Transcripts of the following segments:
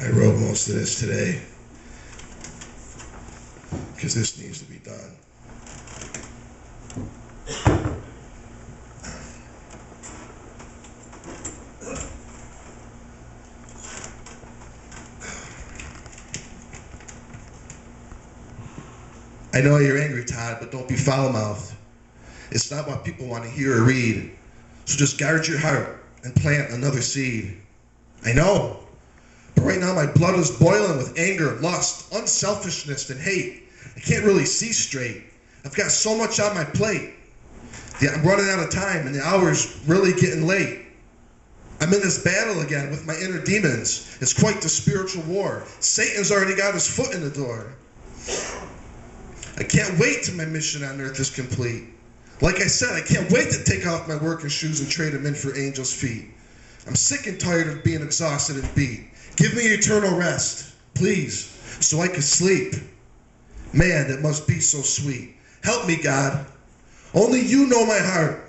I wrote most of this today because this needs to be done. I know you're angry, Todd, but don't be foul-mouthed. It's not what people want to hear or read. So just guard your heart and plant another seed. I know, but right now my blood is boiling with anger, lust, unselfishness, and hate. I can't really see straight. I've got so much on my plate. Yeah, I'm running out of time and the hour's really getting late. I'm in this battle again with my inner demons. It's quite the spiritual war. Satan's already got his foot in the door. I can't wait till my mission on earth is complete. Like I said, I can't wait to take off my working shoes and trade them in for angels' feet. I'm sick and tired of being exhausted and beat. Give me eternal rest, please, so I can sleep. Man, that must be so sweet. Help me, God. Only you know my heart.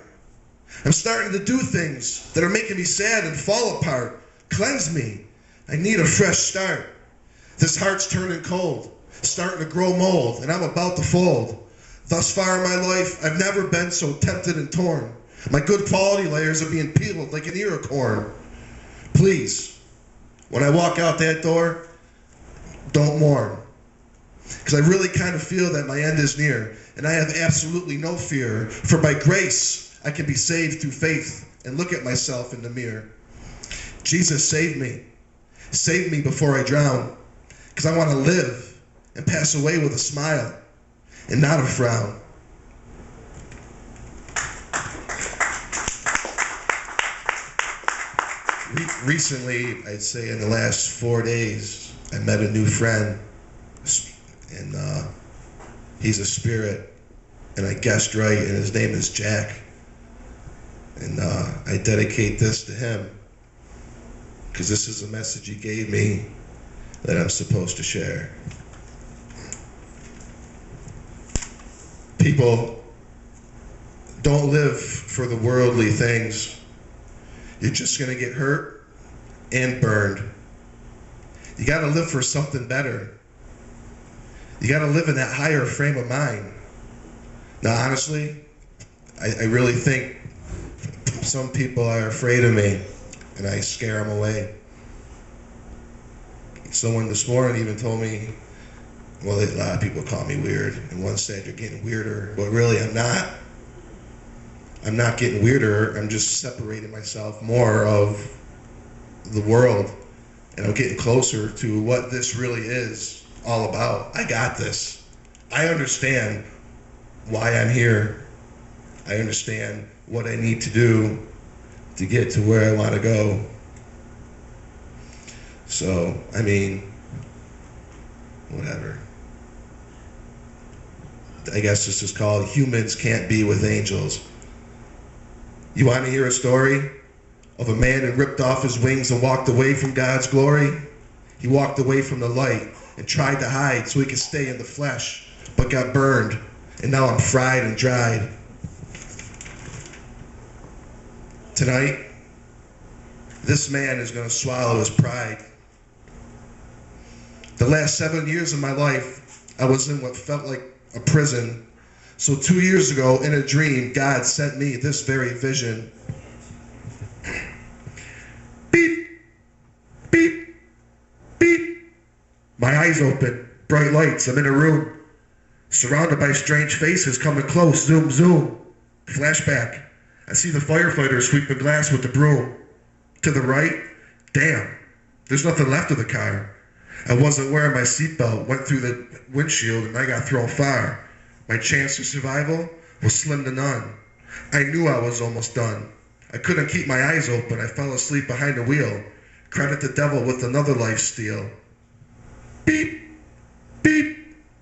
I'm starting to do things that are making me sad and fall apart. Cleanse me. I need a fresh start. This heart's turning cold, starting to grow mold, and I'm about to fold. Thus far in my life, I've never been so tempted and torn. My good quality layers are being peeled like an ear of corn. Please, when I walk out that door, don't mourn. Because I really kind of feel that my end is near, and I have absolutely no fear. For by grace, I can be saved through faith and look at myself in the mirror. Jesus, save me. Save me before I drown. Because I want to live and pass away with a smile and not a frown. Recently, I'd say in the last 4 days, I met a new friend, and he's a spirit, and I guessed right, and his name is Jack. And I dedicate this to him, because this is a message he gave me that I'm supposed to share. People, don't live for the worldly things. You're just going to get hurt and burned. You got to live for something better. You got to live in that higher frame of mind. Now, honestly, I really think some people are afraid of me, and I scare them away. Someone this morning even told me, well, a lot of people call me weird, and one said, you're getting weirder. But really, I'm not. I'm not getting weirder. I'm just separating myself more of the world, and I'm getting closer to what this really is all about. I got this. I understand why I'm here. I understand what I need to do to get to where I want to go. So, I mean, whatever. I guess this is called Humans Can't Be with Angels. You want to hear a story of a man who ripped off his wings and walked away from God's glory? He walked away from the light and tried to hide so he could stay in the flesh, but got burned, and now I'm fried and dried. Tonight, this man is going to swallow his pride. The last 7 years of my life, I was in what felt like a prison. So 2 years ago, in a dream, God sent me this very vision. Beep, beep, beep. My eyes open, bright lights, I'm in a room, surrounded by strange faces coming close, zoom, zoom. Flashback, I see the firefighter sweep the glass with the broom. To the right, damn, there's nothing left of the car. I wasn't wearing my seatbelt, went through the windshield, and I got thrown far. My chance of survival was slim to none. I knew I was almost done. I couldn't keep my eyes open. I fell asleep behind the wheel. Credit the devil with another life steal. Beep, beep.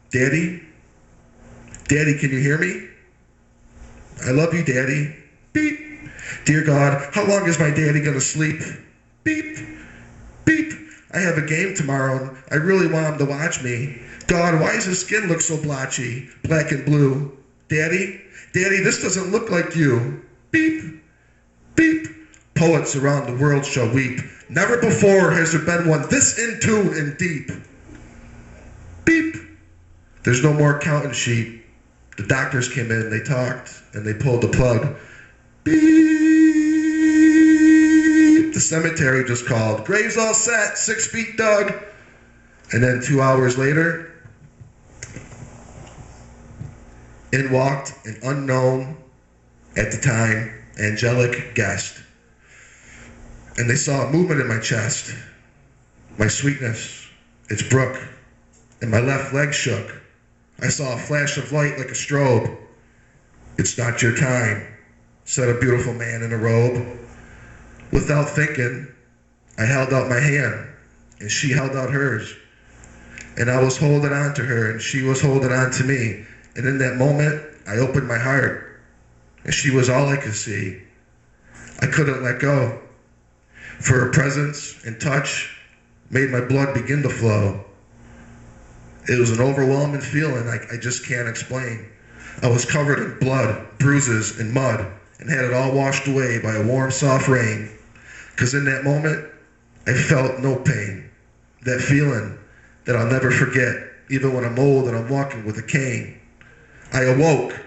Daddy? Daddy, can you hear me? I love you, Daddy. Beep. Dear God, how long is my daddy gonna sleep? Beep, beep. I have a game tomorrow, and I really want him to watch me. God, why does his skin look so blotchy, black and blue? Daddy? Daddy, this doesn't look like you. Beep, beep. Poets around the world shall weep. Never before has there been one this in tune and deep. Beep. There's no more counting sheep. The doctors came in, they talked, and they pulled the plug. Beep. The cemetery just called. Graves all set, 6 feet dug. And then 2 hours later, in walked an unknown, at the time, angelic guest. And they saw a movement in my chest. My sweetness, it's Brooke. And my left leg shook. I saw a flash of light like a strobe. It's not your time, said a beautiful man in a robe. Without thinking, I held out my hand, and she held out hers. And I was holding on to her, and she was holding on to me. And in that moment, I opened my heart, and she was all I could see. I couldn't let go, for her presence and touch made my blood begin to flow. It was an overwhelming feeling I just can't explain. I was covered in blood, bruises, and mud, and had it all washed away by a warm, soft rain. Because in that moment, I felt no pain. That feeling that I'll never forget, even when I'm old and I'm walking with a cane. I awoke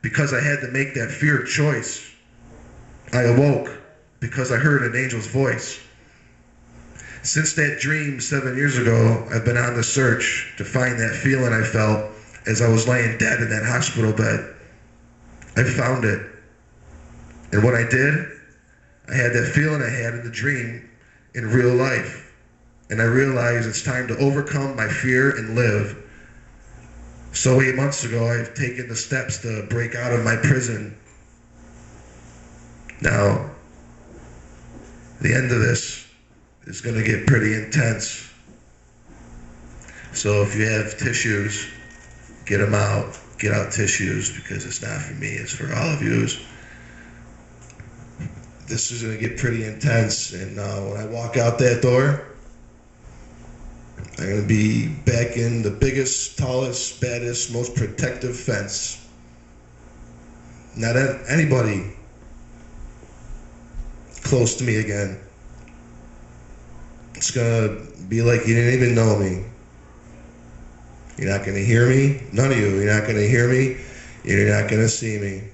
because I had to make that feared choice. I awoke because I heard an angel's voice. Since that dream 7 years ago, I've been on the search to find that feeling I felt as I was laying dead in that hospital bed. I found it. And when I did, I had that feeling I had in the dream in real life. And I realized it's time to overcome my fear and live. So 8 months ago, I've taken the steps to break out of my prison. Now, the end of this is going to get pretty intense. So if you have tissues, get them out. Get out tissues, because it's not for me, it's for all of you. This is going to get pretty intense, and when I walk out that door, I'm going to be back in the biggest, tallest, baddest, most protective fence. Not anybody close to me again. It's going to be like you didn't even know me. You're not going to hear me. None of you. You're not going to hear me. You're not going to see me.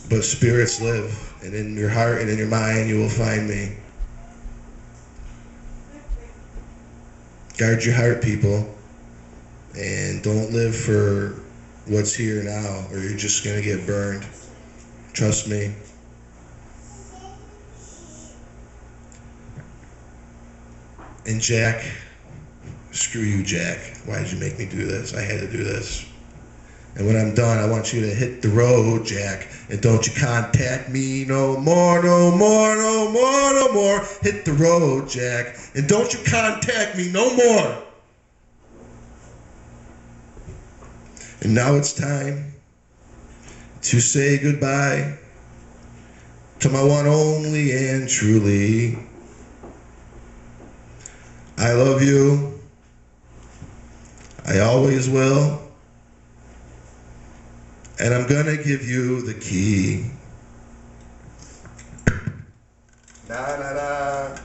But spirits live, and in your heart and in your mind you will find me. Guard your heart, people, and don't live for what's here now, or you're just going to get burned. Trust me. And Jack, screw you, Jack. Why did you make me do this? I had to do this. And when I'm done, I want you to hit the road, Jack. And don't you contact me no more, no more, no more, no more. Hit the road, Jack. And don't you contact me no more. And now it's time to say goodbye to my one only and truly. I love you. I always will. And I'm gonna give you the key. Da da da.